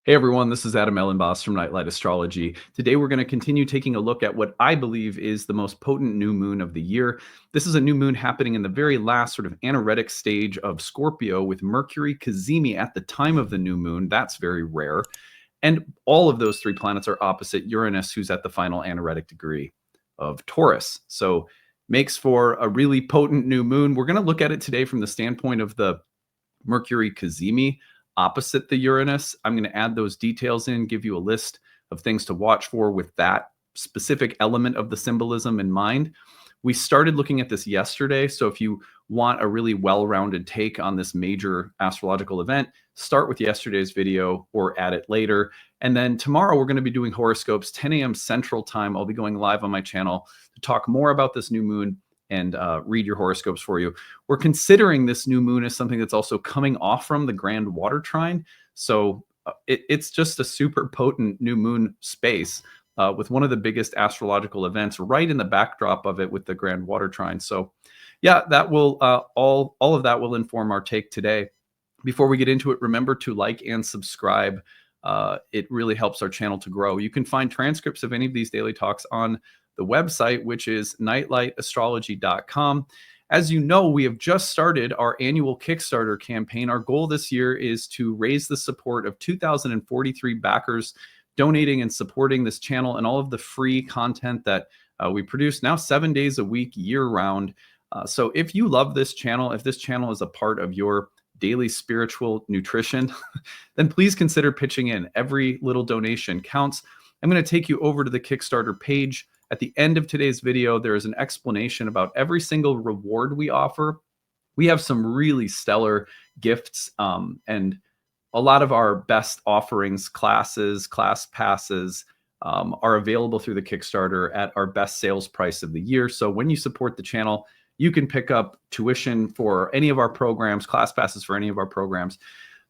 Hey everyone, this is Elenbaas from Nightlight Astrology. Today we're going to continue taking a look at what I believe is the most potent new moon of the year. This is a new moon happening in the very last sort of anaretic stage of Scorpio with Mercury Cazimi at the time of the new moon. That's very rare. And all of those three planets are opposite Uranus, who's at the final anaretic degree of Taurus. So makes for a really potent new moon. We're going to look at it today from the standpoint of the Mercury Cazimi opposite the Uranus. I'm going to add those details in, give you a list of things to watch for with that specific element of the symbolism in mind. We started looking at this yesterday, so if you want a really well-rounded take on this major astrological event, start with yesterday's video or add it later. And then tomorrow we're going to be doing horoscopes, 10 a.m. Central Time. I'll be going live on my channel to talk more about this new moon and read your horoscopes for you. We're considering this new moon as something that's also coming off from the grand water trine. So it's just a super potent new moon space with one of the biggest astrological events right in the backdrop of it with the grand water trine. So yeah, that will all of that will inform our take today. Before we get into it, remember to like and subscribe. It really helps our channel to grow. You can find transcripts of any of these daily talks on the website, which is nightlightastrology.com. As you know, we have just started our annual Kickstarter campaign. Our goal this year is to raise the support of 2,043 backers donating and supporting this channel and all of the free content that we produce now 7 days a week, year round. So if you love this channel, if this channel is a part of your daily spiritual nutrition, then please consider pitching in. Every little donation counts. I'm going to take you over to the Kickstarter page. At the end of today's video, there is an explanation about every single reward we offer. We have some really stellar gifts and a lot of our best offerings, classes, class passes are available through the Kickstarter at our best sales price of the year. So when you support the channel, you can pick up tuition for any of our programs, class passes for any of our programs.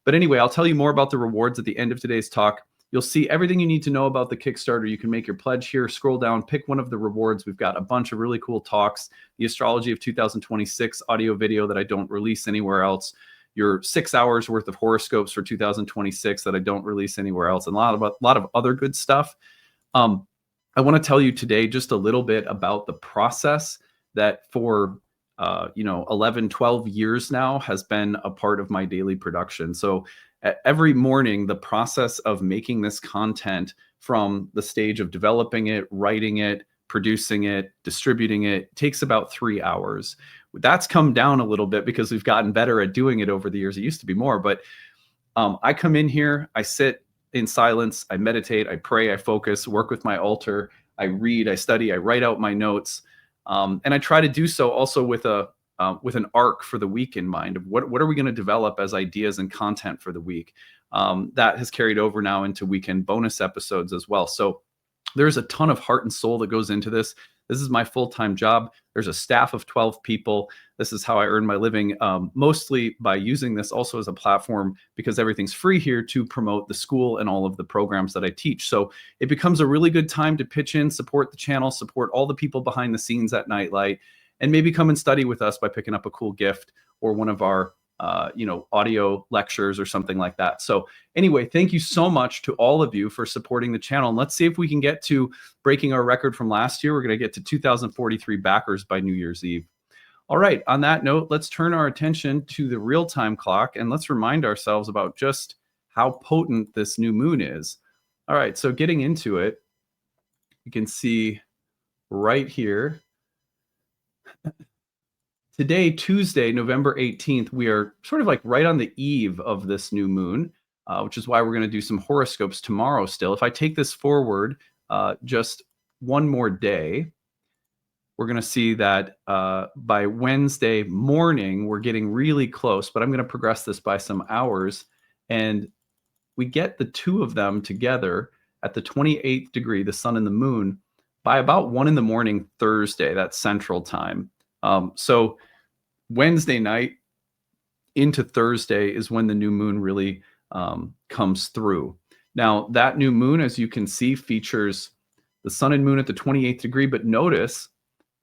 But anyway, I'll tell you more about the rewards at the end of today's talk. You'll see everything you need to know about the Kickstarter. You can make your pledge here, scroll down, pick one of the rewards. We've got a bunch of really cool talks, the Astrology of 2026 audio video that I don't release anywhere else, your 6 hours worth of horoscopes for 2026 that I don't release anywhere else, and a lot of other good stuff. I want to tell you today just a little bit about the process that for 11, 12 years now has been a part of my daily production. So every morning, the process of making this content from the stage of developing it, writing it, producing it, distributing it takes about 3 hours. That's come down a little bit because we've gotten better at doing it over the years. It used to be more, but I come in here, I sit in silence, I meditate, I pray, I focus, work with my altar, I read, I study, I write out my notes. And I try to do so also with an arc for the week in mind of what are we going to develop as ideas and content for the week. That has carried over now into weekend bonus episodes as well. So there's a ton of heart and soul that goes into this. This is my full-time job. There's a staff of 12 people. This is how I earn my living, mostly by using this also as a platform because everything's free here to promote the school and all of the programs that I teach. So it becomes a really good time to pitch in, support the channel, support all the people behind the scenes at Nightlight, and maybe come and study with us by picking up a cool gift or one of our audio lectures or something like that. So anyway, thank you so much to all of you for supporting the channel. And let's see if we can get to breaking our record from last year. We're going to get to 2,043 backers by New Year's Eve. All right, on that note, let's turn our attention to the real-time clock and let's remind ourselves about just how potent this new moon is. All right, so getting into it, you can see right here, today, Tuesday, November 18th, we are sort of like right on the eve of this new moon, which is why we're going to do some horoscopes tomorrow still. If I take this forward just one more day, we're going to see that by Wednesday morning, we're getting really close, but I'm going to progress this by some hours. And we get the two of them together at the 28th degree, the sun and the moon, by about 1 in the morning Thursday, that's Central Time. So Wednesday night into Thursday is when the new moon really comes through. Now, that new moon, as you can see, features the sun and moon at the 28th degree, but notice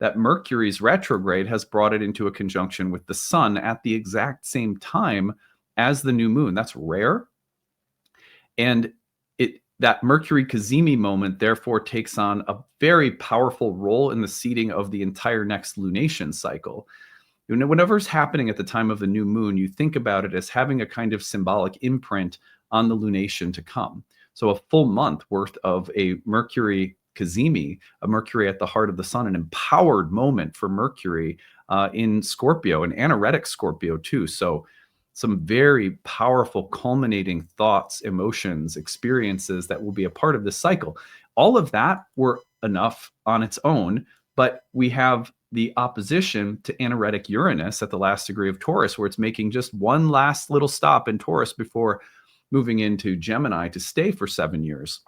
that Mercury's retrograde has brought it into a conjunction with the sun at the exact same time as the new moon. That's rare. And That Mercury Cazimi moment therefore takes on a very powerful role in the seeding of the entire next lunation cycle. Whatever's happening at the time of the new moon, you think about it as having a kind of symbolic imprint on the lunation to come. So a full month worth of a Mercury Cazimi, a Mercury at the heart of the sun, an empowered moment for Mercury in Scorpio, an anaretic Scorpio too. So some very powerful culminating thoughts, emotions, experiences that will be a part of this cycle. All of that were enough on its own, but we have the opposition to anaretic Uranus at the last degree of Taurus, where it's making just one last little stop in Taurus before moving into Gemini to stay for 7 years.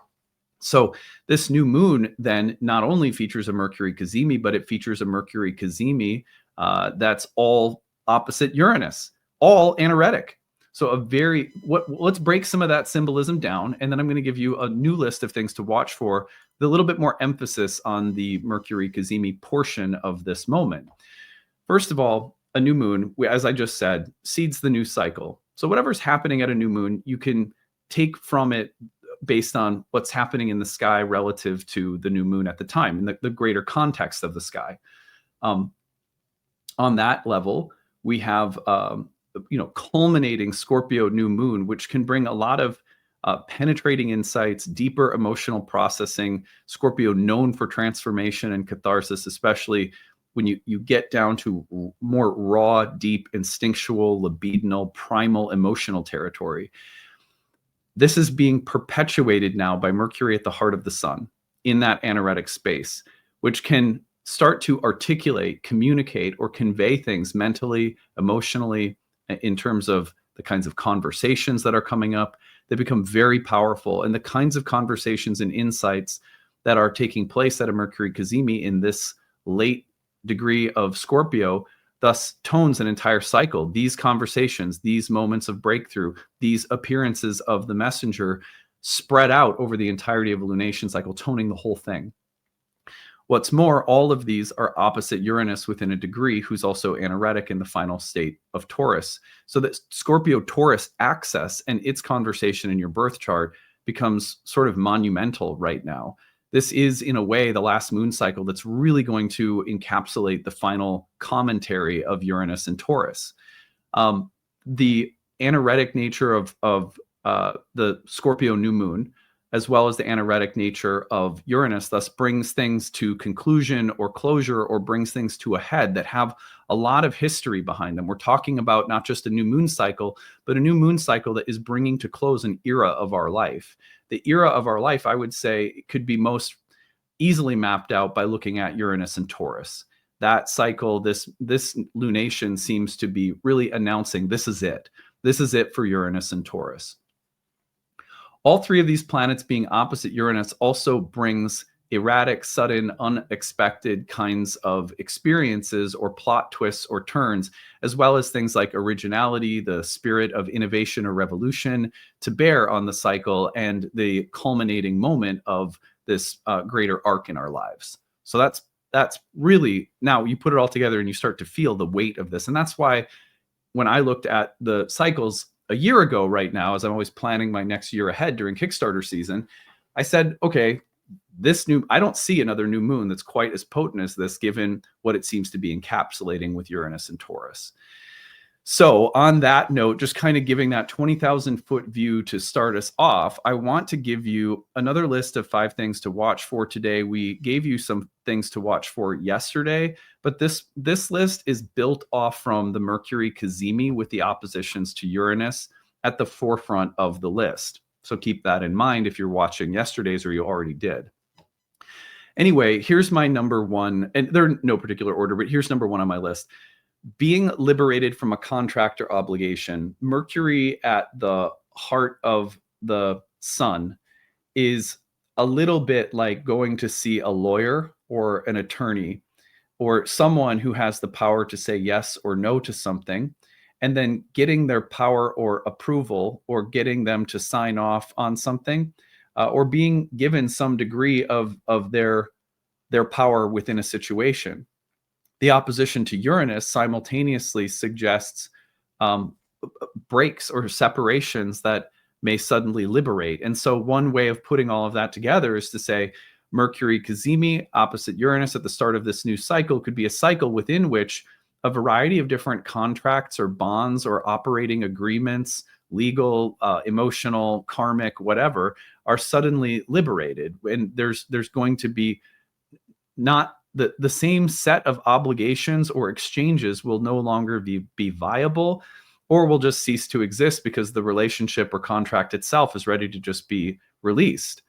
So this new moon then not only features a Mercury Cazimi, but it features a Mercury Cazimi that's all opposite Uranus, all anaretic. So let's break some of that symbolism down, and then I'm going to give you a new list of things to watch for, with a little bit more emphasis on the Mercury Cazimi portion of this moment. First of all, a new moon, as I just said, seeds the new cycle. So whatever's happening at a new moon, you can take from it based on what's happening in the sky relative to the new moon at the time, and the greater context of the sky. On that level, we have culminating Scorpio new moon, which can bring a lot of penetrating insights, deeper emotional processing. Scorpio known for transformation and catharsis, especially when you get down to more raw, deep, instinctual, libidinal, primal, emotional territory. This is being perpetuated now by Mercury at the heart of the sun in that anaretic space, which can start to articulate, communicate, or convey things mentally, emotionally, in terms of the kinds of conversations that are coming up. They become very powerful, and the kinds of conversations and insights that are taking place at a Mercury Cazimi in this late degree of Scorpio thus tones an entire cycle. These conversations, these moments of breakthrough, these appearances of the messenger spread out over the entirety of a lunation cycle, toning the whole thing. What's more, all of these are opposite Uranus within a degree, who's also anaretic in the final state of Taurus. So that Scorpio-Taurus axis and its conversation in your birth chart becomes sort of monumental right now. This is, in a way, the last moon cycle that's really going to encapsulate the final commentary of Uranus and Taurus. The anaretic nature of the Scorpio new moon, as well as the anaretic nature of Uranus, thus brings things to conclusion or closure, or brings things to a head that have a lot of history behind them. We're talking about not just a new moon cycle, but a new moon cycle that is bringing to close an era of our life. The era of our life, I would say, could be most easily mapped out by looking at Uranus and Taurus. That cycle, this lunation seems to be really announcing this is it. This is it for Uranus and Taurus. All three of these planets being opposite Uranus also brings erratic, sudden, unexpected kinds of experiences or plot twists or turns, as well as things like originality, the spirit of innovation or revolution, to bear on the cycle and the culminating moment of this greater arc in our lives. So that's really, now you put it all together and you start to feel the weight of this. And that's why when I looked at the cycles a year ago right now, as I'm always planning my next year ahead during Kickstarter season, I said, okay, I don't see another new moon that's quite as potent as this, given what it seems to be encapsulating with Uranus and Taurus. So on that note, just kind of giving that 20,000 foot view to start us off, I want to give you another list of 5 things to watch for today. We gave you some things to watch for yesterday, but this list is built off from the Mercury Cazimi with the oppositions to Uranus at the forefront of the list. So keep that in mind if you're watching yesterday's, or you already did. Anyway, here's my number 1, and they're in no particular order, but here's number 1 on my list. Being liberated from a contractor obligation. Mercury at the heart of the sun is a little bit like going to see a lawyer or an attorney or someone who has the power to say yes or no to something, and then getting their power or approval, or getting them to sign off on something, or being given some degree of their power within a situation. The opposition to Uranus simultaneously suggests breaks or separations that may suddenly liberate. And so one way of putting all of that together is to say Mercury Cazimi opposite Uranus at the start of this new cycle could be a cycle within which a variety of different contracts or bonds or operating agreements, legal, emotional, karmic, whatever, are suddenly liberated. And there's going to be not the same set of obligations or exchanges will no longer be viable, or will just cease to exist because the relationship or contract itself is ready to just be released.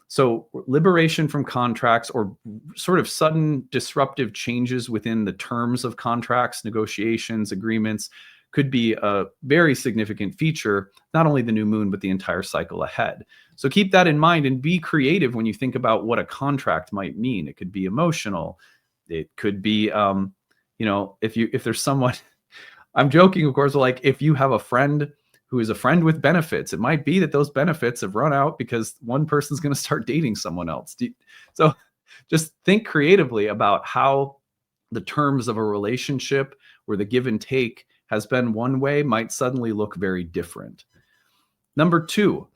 So liberation from contracts or sort of sudden disruptive changes within the terms of contracts, negotiations, agreements could be a very significant feature, not only the new moon, but the entire cycle ahead. So keep that in mind and be creative when you think about what a contract might mean. It could be emotional. It could be, if there's someone, I'm joking, of course, like if you have a friend who is a friend with benefits, it might be that those benefits have run out because one person's going to start dating someone else. So just think creatively about how the terms of a relationship where the give and take has been one way might suddenly look very different. Number 2,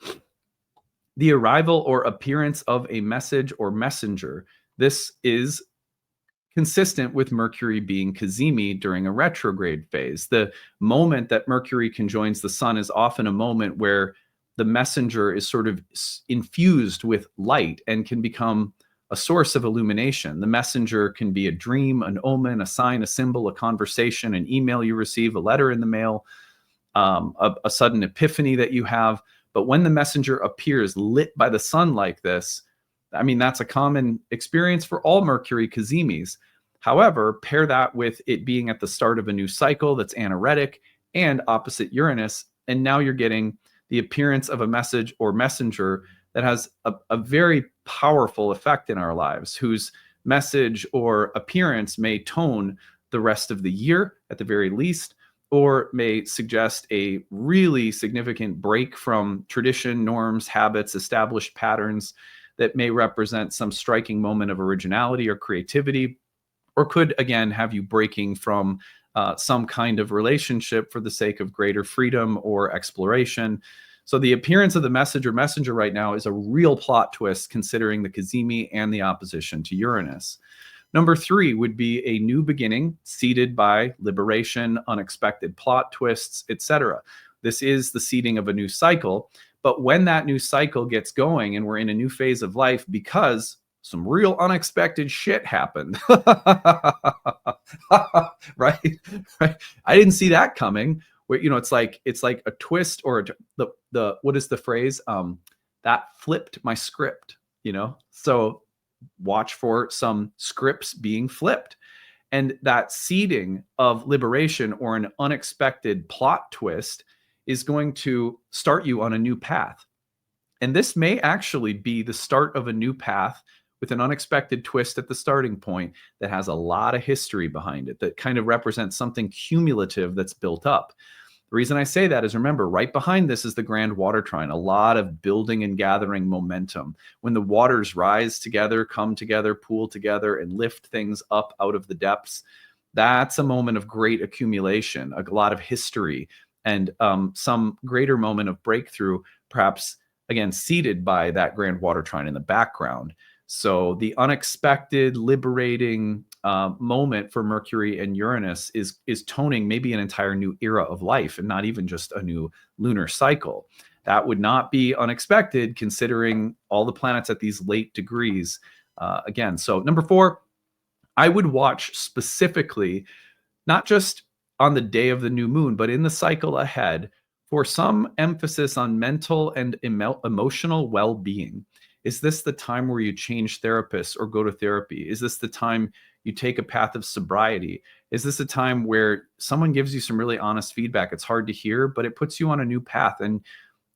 the arrival or appearance of a message or messenger. This is consistent with Mercury being Cazimi during a retrograde phase. The moment that Mercury conjoins the sun is often a moment where the messenger is sort of infused with light and can become a source of illumination. The messenger can be a dream, an omen, a sign, a symbol, a conversation, an email you receive, a letter in the mail, a sudden epiphany that you have. But when the messenger appears lit by the sun like this, I mean, that's a common experience for all Mercury Cazimis. However, pair that with it being at the start of a new cycle that's anaretic and opposite Uranus, and now you're getting the appearance of a message or messenger that has a very powerful effect in our lives, whose message or appearance may tone the rest of the year at the very least, or may suggest a really significant break from tradition, norms, habits, established patterns that may represent some striking moment of originality or creativity, or could, again, have you breaking from some kind of relationship for the sake of greater freedom or exploration. So the appearance of the message or messenger right now is a real plot twist considering the Cazimi and the opposition to Uranus. Number 3 would be a new beginning seeded by liberation, unexpected plot twists, etc. This is the seeding of a new cycle. But when that new cycle gets going and we're in a new phase of life because some real unexpected shit happened, right? I didn't see that coming. Where, it's like a twist or the what is the phrase? That flipped my script. So watch for some scripts being flipped. And that seeding of liberation or an unexpected plot twist is going to start you on a new path. And this may actually be the start of a new path with an unexpected twist at the starting point that has a lot of history behind it, that kind of represents something cumulative that's built up. The reason I say that is, remember, right behind this is the grand water trine, a lot of building and gathering momentum. When the waters rise together, come together, pool together, and lift things up out of the depths, that's a moment of great accumulation, a lot of history, and some greater moment of breakthrough, perhaps, again, seeded by that grand water trine in the background. So the unexpected, liberating moment for Mercury and Uranus is toning maybe an entire new era of life and not even just a new lunar cycle. That would not be unexpected considering all the planets at these late degrees. Again, so number 4, I would watch specifically, not just on the day of the new moon, but in the cycle ahead, for some emphasis on mental and emotional well-being. Is this the time where you change therapists or go to therapy? Is this the time you take a path of sobriety? Is this a time where someone gives you some really honest feedback? It's hard to hear, but it puts you on a new path and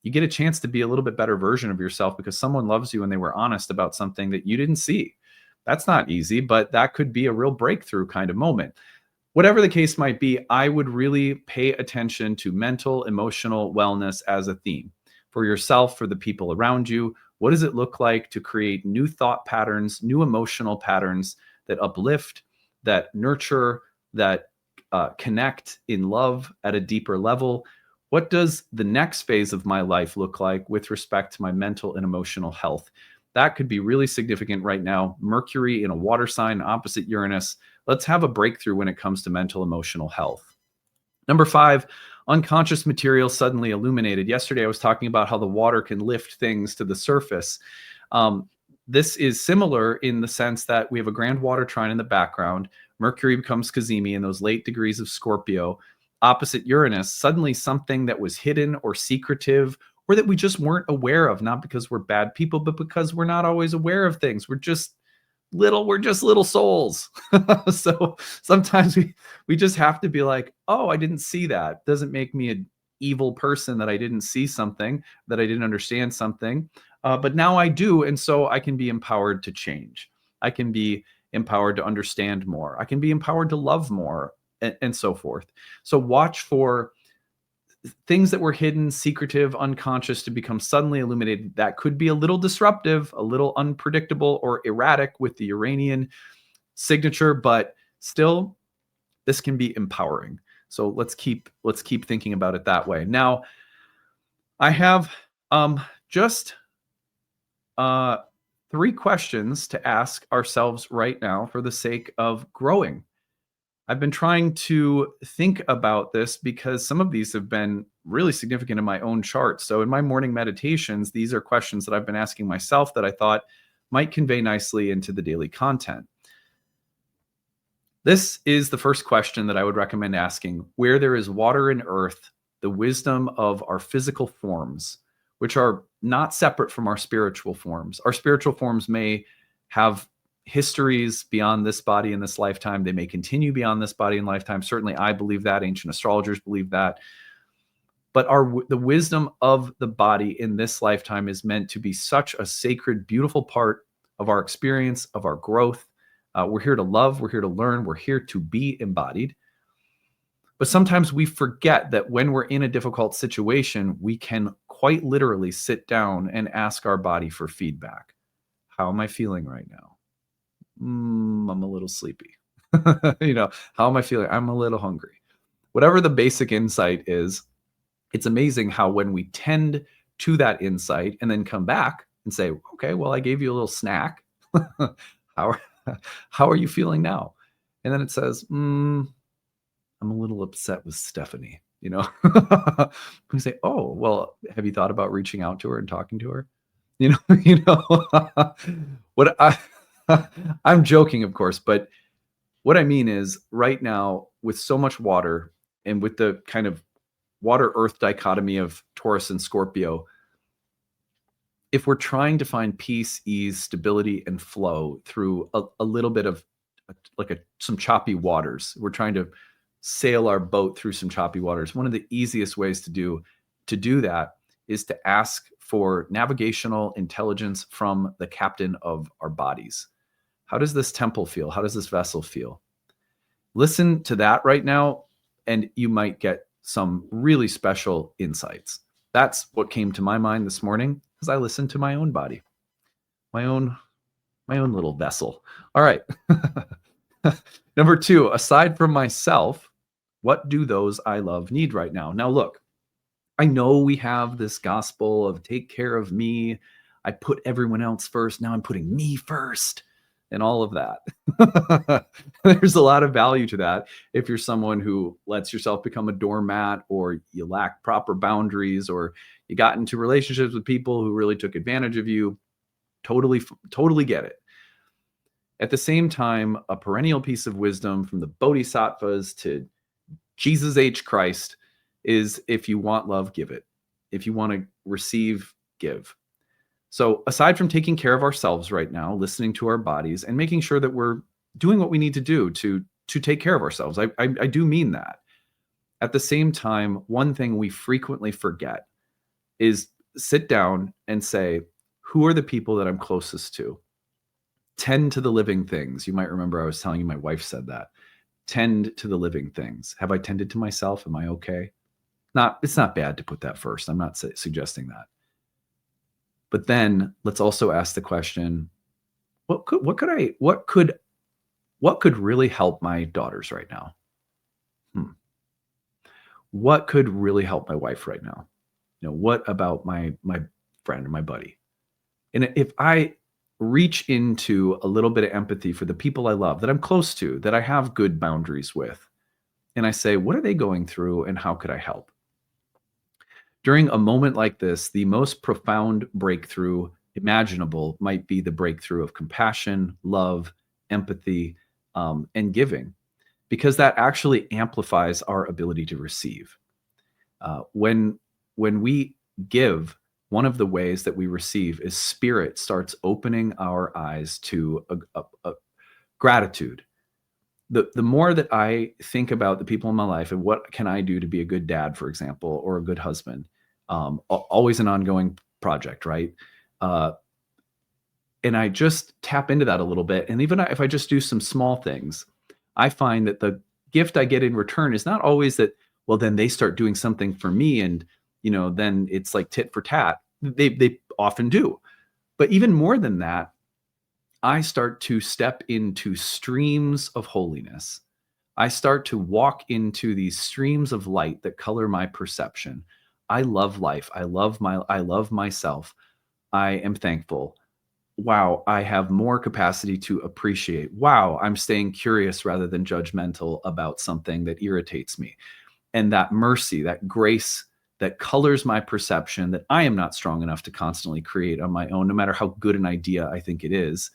you get a chance to be a little bit better version of yourself because someone loves you and they were honest about something that you didn't see. That's not easy, but that could be a real breakthrough kind of moment. Whatever the case might be, I would really pay attention to mental, emotional wellness as a theme for yourself, for the people around you. What does it look like to create new thought patterns, new emotional patterns that uplift, that nurture, that connect in love at a deeper level? What does the next phase of my life look like with respect to my mental and emotional health? That could be really significant right now. Mercury in a water sign opposite Uranus. Let's have a breakthrough when it comes to mental emotional health. Number 5, unconscious material suddenly illuminated. Yesterday, I was talking about how the water can lift things to the surface. This is similar in the sense that we have a grand water trine in the background. Mercury becomes Cazimi in those late degrees of Scorpio. Opposite Uranus, suddenly something that was hidden or secretive or that we just weren't aware of, not because we're bad people, but because we're not always aware of things. We're just little souls. So sometimes we just have to be like, oh, I didn't see that. Doesn't make me an evil person that I didn't see something, that I didn't understand something. But now I do. And so I can be empowered to change. I can be empowered to understand more. I can be empowered to love more, and so forth. So watch for things that were hidden, secretive, unconscious to become suddenly illuminated. That could be a little disruptive, a little unpredictable or erratic with the Uranian signature, but still, this can be empowering. So let's keep thinking about it that way. Now, I have just 3 questions to ask ourselves right now for the sake of growing. I've been trying to think about this because some of these have been really significant in my own chart. So in my morning meditations, these are questions that I've been asking myself that I thought might convey nicely into the daily content. This is the first question that I would recommend asking. Where there is water and earth, the wisdom of our physical forms, which are not separate from our spiritual forms. Our spiritual forms may have histories beyond this body in this lifetime. They may continue beyond this body in lifetime. Certainly, I believe that. Ancient astrologers believe that. But the wisdom of the body in this lifetime is meant to be such a sacred, beautiful part of our experience, of our growth. We're here to love. We're here to learn. We're here to be embodied. But sometimes we forget that when we're in a difficult situation, we can quite literally sit down and ask our body for feedback. How am I feeling right now? I'm a little sleepy. How am I feeling? I'm a little hungry. Whatever the basic insight is, it's amazing how when we tend to that insight and then come back and say, okay, well, I gave you a little snack. how are you feeling now? And then it says, I'm a little upset with Stephanie. We say, oh, well, have you thought about reaching out to her and talking to her? What I'm joking, of course, but what I mean is right now with so much water and with the kind of water earth dichotomy of Taurus and Scorpio, if we're trying to find peace, ease, stability, and flow through a little bit of some choppy waters, we're trying to sail our boat through some choppy waters. One of the easiest ways to do that is to ask for navigational intelligence from the captain of our bodies. How does this temple feel? How does this vessel feel? Listen to that right now, and you might get some really special insights. That's what came to my mind this morning as I listened to my own body, my own little vessel. All right. Number 2, aside from myself, what do those I love need right now? Now, look, I know we have this gospel of take care of me. I put everyone else first. Now I'm putting me first and all of that. There's a lot of value to that. If you're someone who lets yourself become a doormat, or you lack proper boundaries, or you got into relationships with people who really took advantage of you, totally get it. At the same time, a perennial piece of wisdom from the Bodhisattvas to Jesus H. Christ is, if you want love, give it. If you want to receive, give. So aside from taking care of ourselves right now, listening to our bodies and making sure that we're doing what we need to do to take care of ourselves, I do mean that. At the same time, one thing we frequently forget is sit down and say, who are the people that I'm closest to? Tend to the living things. You might remember I was telling you my wife said that. Tend to the living things. Have I tended to myself? Am I okay? It's not bad to put that first. I'm not suggesting that. But then let's also ask the question, what could really help my daughters right now? what could really help my wife right now? What about my friend or my buddy? And if I reach into a little bit of empathy for the people I love, that I'm close to, that I have good boundaries with, and I say, what are they going through and how could I help? During a moment like this, the most profound breakthrough imaginable might be the breakthrough of compassion, love, empathy, and giving, because that actually amplifies our ability to receive. When we give, one of the ways that we receive is spirit starts opening our eyes to a gratitude. The more that I think about the people in my life and what can I do to be a good dad, for example, or a good husband, always an ongoing project, right? Uh, and I just tap into that a little bit. And even if I just do some small things, I find that the gift I get in return is not always that, well, then they start doing something for me. And, then it's like tit for tat. They often do. But even more than that, I start to step into streams of holiness. I start to walk into these streams of light that color my perception. I love life. I love myself. I am thankful. Wow, I have more capacity to appreciate. Wow, I'm staying curious rather than judgmental about something that irritates me. And that mercy, that grace that colors my perception that I am not strong enough to constantly create on my own, no matter how good an idea I think it is,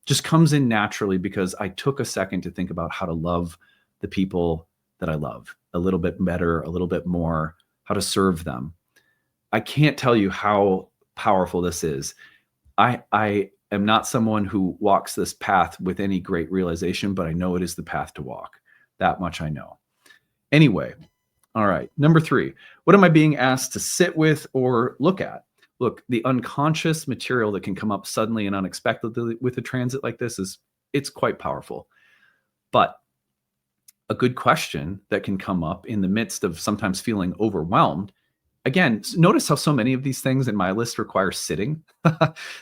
just comes in naturally because I took a second to think about how to love the people that I love a little bit better, a little bit more, how to serve them. I can't tell you how powerful this is. I am not someone who walks this path with any great realization, but I know it is the path to walk. That much I know. Anyway, all right. Number 3, what am I being asked to sit with or look at? Look, the unconscious material that can come up suddenly and unexpectedly with a transit like this it's quite powerful. But a good question that can come up in the midst of sometimes feeling overwhelmed. Again, notice how so many of these things in my list require sitting.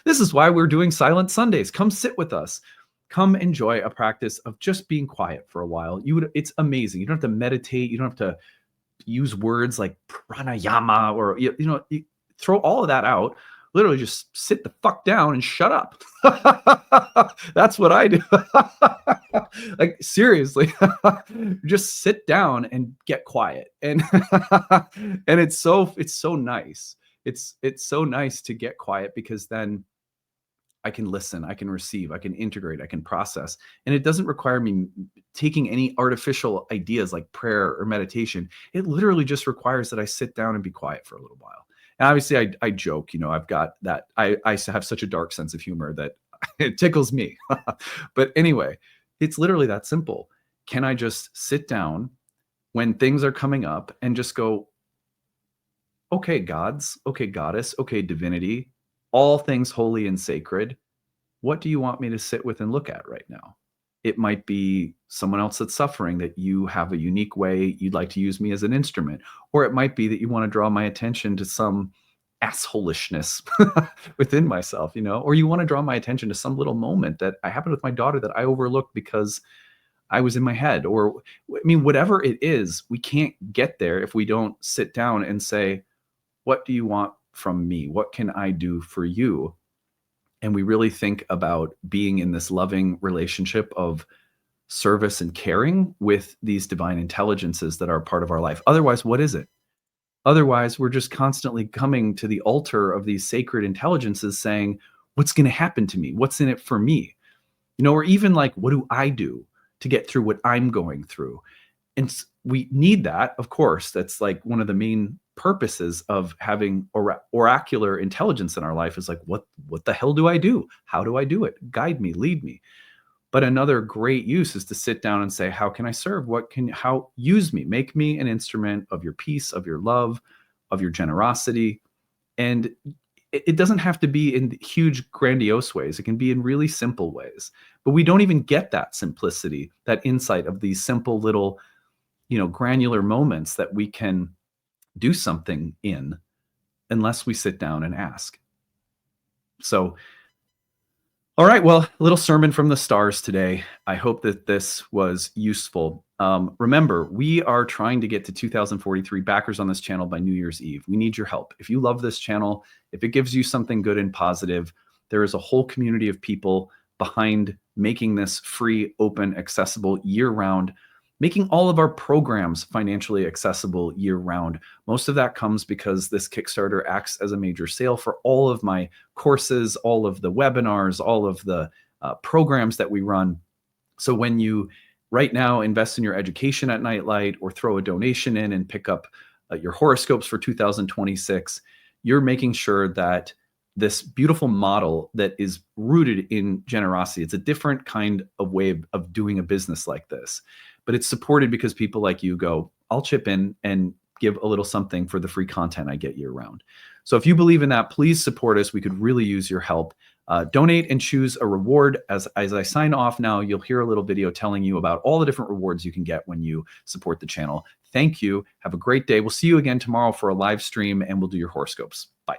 This is why we're doing Silent Sundays. Come sit with us. Come enjoy a practice of just being quiet for a while. It's amazing. You don't have to meditate. You don't have to use words like pranayama or throw all of that out. Literally just sit the fuck down and shut up. That's what I do. Like seriously, just sit down and get quiet. And and it's so nice. It's so nice to get quiet because then I can listen, I can receive, I can integrate, I can process. And it doesn't require me taking any artificial ideas like prayer or meditation. It literally just requires that I sit down and be quiet for a little while. And obviously I joke, I've got that. I have such a dark sense of humor that it tickles me. But anyway, it's literally that simple. Can I just sit down when things are coming up and just go, okay, gods, okay, goddess, okay, divinity, all things holy and sacred. What do you want me to sit with and look at right now? It might be someone else that's suffering that you have a unique way you'd like to use me as an instrument. Or it might be that you want to draw my attention to some assholishness within myself, or you want to draw my attention to some little moment that I happened with my daughter that I overlooked because I was in my head. Or, I mean, whatever it is, we can't get there if we don't sit down and say, what do you want from me? What can I do for you? And we really think about being in this loving relationship of service and caring with these divine intelligences that are part of our life. Otherwise, what is it? Otherwise, we're just constantly coming to the altar of these sacred intelligences saying, what's going to happen to me? What's in it for me? Or even like, what do I do to get through what I'm going through? And we need that, of course. That's like one of the main purposes of having oracular intelligence in our life is like, what the hell do I do? How do I do it? Guide me, lead me. But another great use is to sit down and say, how can I serve? How use me, make me an instrument of your peace, of your love, of your generosity. And it doesn't have to be in huge, grandiose ways. It can be in really simple ways. But we don't even get that simplicity, that insight of these simple little, granular moments that we can do something in unless we sit down and ask. So All right, well, a little sermon from the stars today. I hope that this was useful. Remember, we are trying to get to 2043 backers on this channel by New Year's Eve. We need your help. If you love this channel, if it gives you something good and positive, there is a whole community of people behind making this free, open, accessible year-round, making all of our programs financially accessible year-round. Most of that comes because this Kickstarter acts as a major sale for all of my courses, all of the webinars, all of the programs that we run. So when you right now invest in your education at Nightlight or throw a donation in and pick up your horoscopes for 2026, you're making sure that this beautiful model that is rooted in generosity, it's a different kind of way of doing a business like this, but it's supported because people like you go, I'll chip in and give a little something for the free content I get year round. So if you believe in that, please support us. We could really use your help. Donate and choose a reward. As I sign off now, you'll hear a little video telling you about all the different rewards you can get when you support the channel. Thank you. Have a great day. We'll see you again tomorrow for a live stream and we'll do your horoscopes. Bye.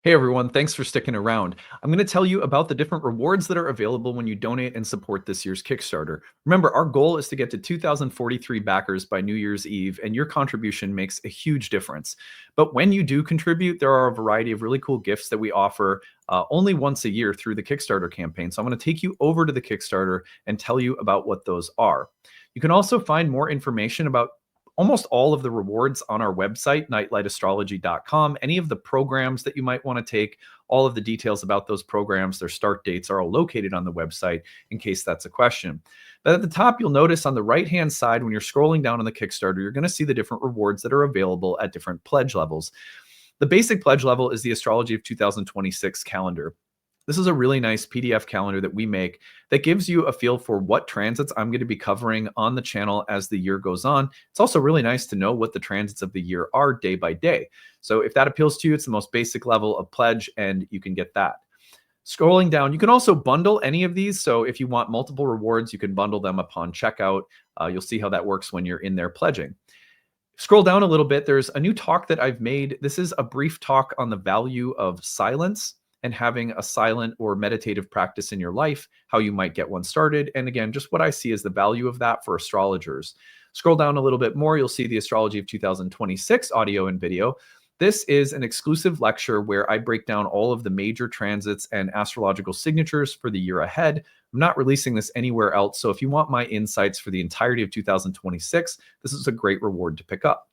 Hey everyone, thanks for sticking around. I'm going to tell you about the different rewards that are available when you donate and support this year's Kickstarter. Remember, our goal is to get to 2043 backers by New Year's Eve, and your contribution makes a huge difference. But when you do contribute, there are a variety of really cool gifts that we offer only once a year through the Kickstarter campaign. So I'm going to take you over to the Kickstarter and tell you about what those are. You can also find more information about almost all of the rewards on our website, nightlightastrology.com. Any of the programs that you might want to take, all of the details about those programs, their start dates are all located on the website in case that's a question. But at the top, you'll notice on the right-hand side, when you're scrolling down on the Kickstarter, you're going to see the different rewards that are available at different pledge levels. The basic pledge level is the Astrology of 2026 calendar. This is a really nice PDF calendar that we make that gives you a feel for what transits I'm going to be covering on the channel as the year goes on. It's also really nice to know what the transits of the year are day by day. So if that appeals to you, it's the most basic level of pledge and you can get that. Scrolling down, you can also bundle any of these. So if you want multiple rewards, you can bundle them upon checkout. You'll see how that works when you're in there pledging. Scroll down a little bit. There's a new talk that I've made. This is a brief talk on the value of silence and having a silent or meditative practice in your life, how you might get one started. And again, just what I see as the value of that for astrologers. Scroll down a little bit more, you'll see the Astrology of 2026 audio and video. This is an exclusive lecture where I break down all of the major transits and astrological signatures for the year ahead. I'm not releasing this anywhere else, so if you want my insights for the entirety of 2026, this is a great reward to pick up.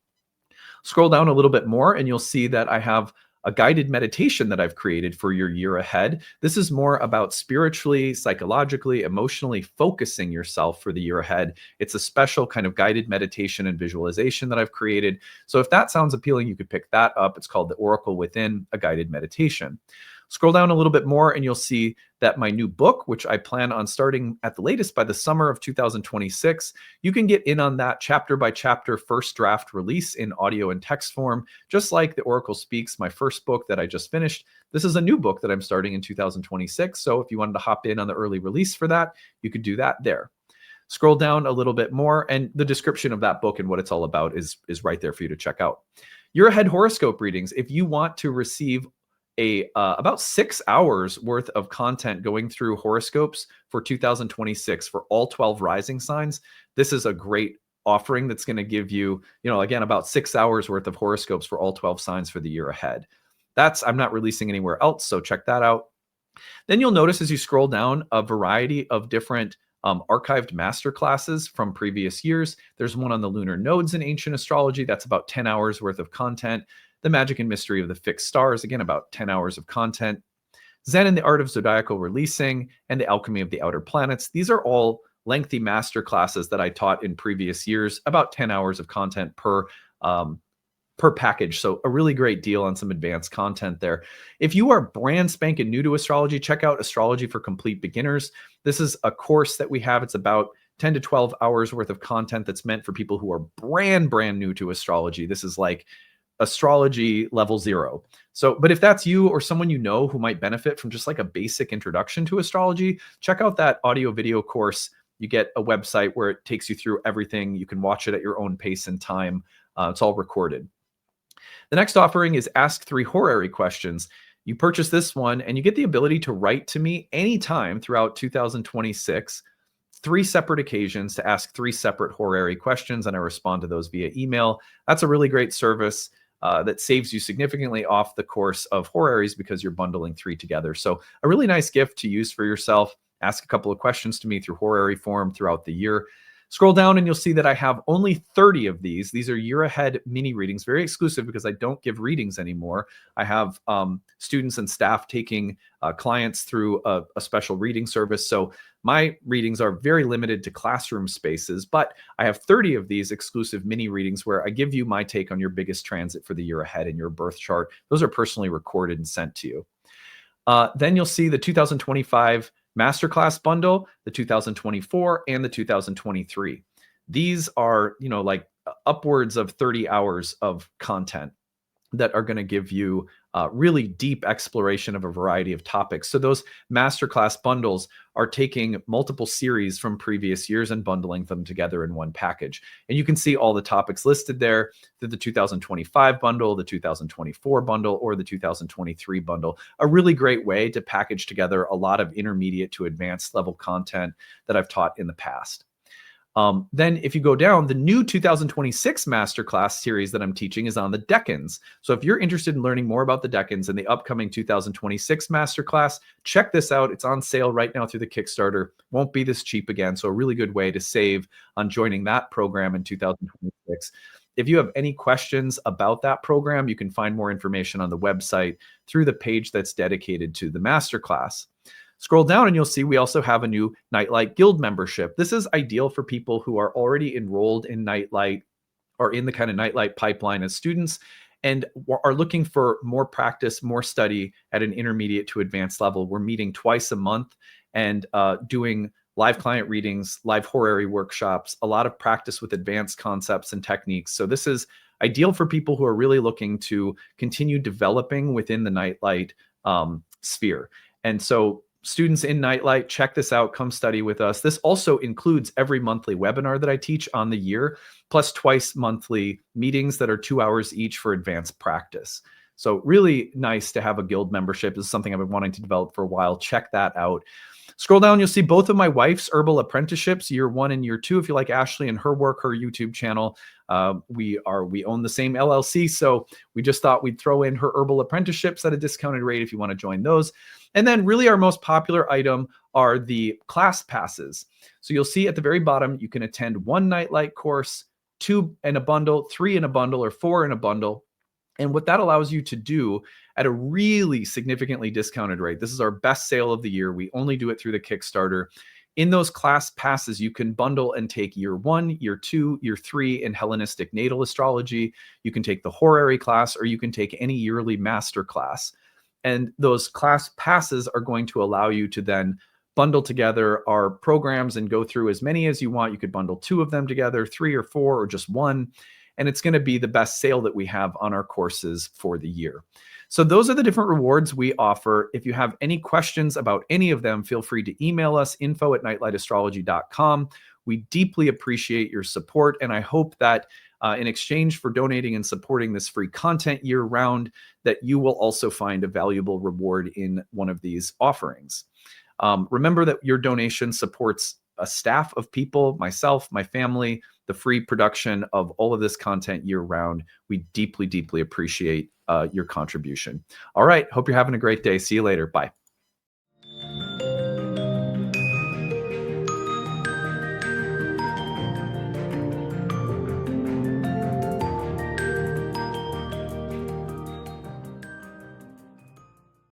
Scroll down a little bit more and you'll see that I have a guided meditation that I've created for your year ahead. This is more about spiritually, psychologically, emotionally focusing yourself for the year ahead. It's a special kind of guided meditation and visualization that I've created. So if that sounds appealing, you could pick that up. It's called The Oracle Within, a guided meditation. Scroll down a little bit more and you'll see that my new book, which I plan on starting at the latest by the summer of 2026, you can get in on that chapter by chapter first draft release in audio and text form, just like The Oracle Speaks, my first book that I just finished. This is a new book that I'm starting in 2026. So if you wanted to hop in on the early release for that, you could do that there. Scroll down a little bit more and the description of that book and what it's all about is right there for you to check out. Year ahead horoscope readings. If you want to receive about 6 hours worth of content going through horoscopes for 2026 for all 12 rising signs, this is a great offering that's going to give you, again, about 6 hours worth of horoscopes for all 12 signs for the year ahead. I'm not releasing anywhere else, so check that out. Then you'll notice as you scroll down a variety of different archived masterclasses from previous years. There's one on the lunar nodes in ancient astrology. That's about 10 hours worth of content. The Magic and Mystery of the Fixed Stars, again, about 10 hours of content. Zen and the Art of Zodiacal Releasing, and The Alchemy of the Outer Planets. These are all lengthy master classes that I taught in previous years, about 10 hours of content per package. So a really great deal on some advanced content there. If you are brand spanking new to astrology, check out Astrology for Complete Beginners. This is a course that we have. It's about 10 to 12 hours worth of content that's meant for people who are brand new to astrology. This is like astrology level 0. So, but if that's you or someone you know who might benefit from just like a basic introduction to astrology, check out that audio video course. You get a website where it takes you through everything. You can watch it at your own pace and time. It's all recorded. The next offering is Ask 3 Horary Questions. You purchase this one and you get the ability to write to me anytime throughout 2026, 3 separate occasions to ask 3 separate horary questions, and I respond to those via email. That's a really great service that saves you significantly off the course of horaries because you're bundling 3 together. So a really nice gift to use for yourself. Ask a couple of questions to me through horary form throughout the year. Scroll down and you'll see that I have only 30 of these. These are year ahead mini readings, very exclusive because I don't give readings anymore. I have students and staff taking clients through a special reading service. So my readings are very limited to classroom spaces, but I have 30 of these exclusive mini readings where I give you my take on your biggest transit for the year ahead in your birth chart. Those are personally recorded and sent to you. Then you'll see the 2025 Masterclass bundle, the 2024, and the 2023. These are, like upwards of 30 hours of content that are going to give you really deep exploration of a variety of topics. So those masterclass bundles are taking multiple series from previous years and bundling them together in one package. And you can see all the topics listed there through the 2025 bundle, the 2024 bundle, or the 2023 bundle. A really great way to package together a lot of intermediate to advanced level content that I've taught in the past. Then if you go down, the new 2026 masterclass series that I'm teaching is on the decans. So if you're interested in learning more about the decans and the upcoming 2026 masterclass, check this out. It's on sale right now through the Kickstarter. Won't be this cheap again. So a really good way to save on joining that program in 2026. If you have any questions about that program, you can find more information on the website through the page that's dedicated to the masterclass. Scroll down and you'll see we also have a new Nightlight Guild membership. This is ideal for people who are already enrolled in Nightlight or in the kind of Nightlight pipeline as students and are looking for more practice, more study at an intermediate to advanced level. We're meeting twice a month and doing live client readings, live horary workshops, a lot of practice with advanced concepts and techniques. So this is ideal for people who are really looking to continue developing within the Nightlight sphere. And so students in Nightlight, check this out, come study with us. This also includes every monthly webinar that I teach on the year, plus twice monthly meetings that are 2 hours each for advanced practice. So really nice to have a guild membership. This is something I've been wanting to develop for a while. Check that out. Scroll down, you'll see both of my wife's herbal apprenticeships, year 1 and year 2. If you like Ashley and her work, her YouTube channel, we own the same LLC. So we just thought we'd throw in her herbal apprenticeships at a discounted rate if you want to join those. And then really our most popular item are the class passes. So you'll see at the very bottom, you can attend 1 Nightlight course, 2 in a bundle, 3 in a bundle, or 4 in a bundle. And what that allows you to do at a really significantly discounted rate, this is our best sale of the year. We only do it through the Kickstarter. In those class passes, you can bundle and take year 1, year 2, year 3 in Hellenistic natal astrology. You can take the horary class, or you can take any yearly master class. And those class passes are going to allow you to then bundle together our programs and go through as many as you want. You could bundle 2 of them together, 3 or 4, or just 1. And it's going to be the best sale that we have on our courses for the year. So those are the different rewards we offer. If you have any questions about any of them, feel free to email us, info@nightlightastrology.com. We deeply appreciate your support. And I hope that in exchange for donating and supporting this free content year round, that you will also find a valuable reward in one of these offerings. Remember that your donation supports a staff of people, myself, my family, the free production of all of this content year round. We deeply, deeply appreciate your contribution. All right. Hope you're having a great day. See you later. Bye.